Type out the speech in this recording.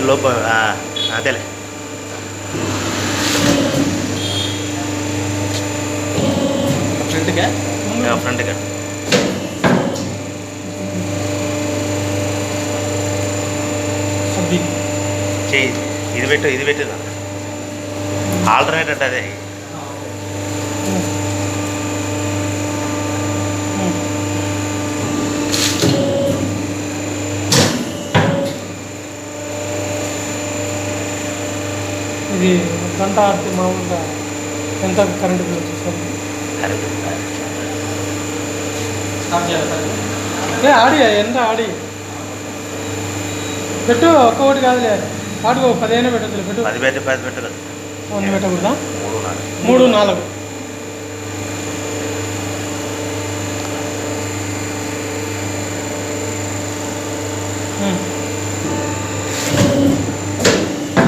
లోపల అదేలే. ఫ్రంట్గా చెయ్యి. ఇది పెట్టు ఆల్టర్నేట్ అంటే అదే. ఇది గంట ఆడితే మామూలుగా ఎంత కరెంట్ బిల్ వచ్చేసరికి ఆడి ఎంత ఆడి పెట్టు. ఒక్కొక్కటి కాదులే, వాటికి 15 పెట్టదు. పెట్టు 10 పెట్టదు. అన్ని పెట్టకూడదా? 3 4 3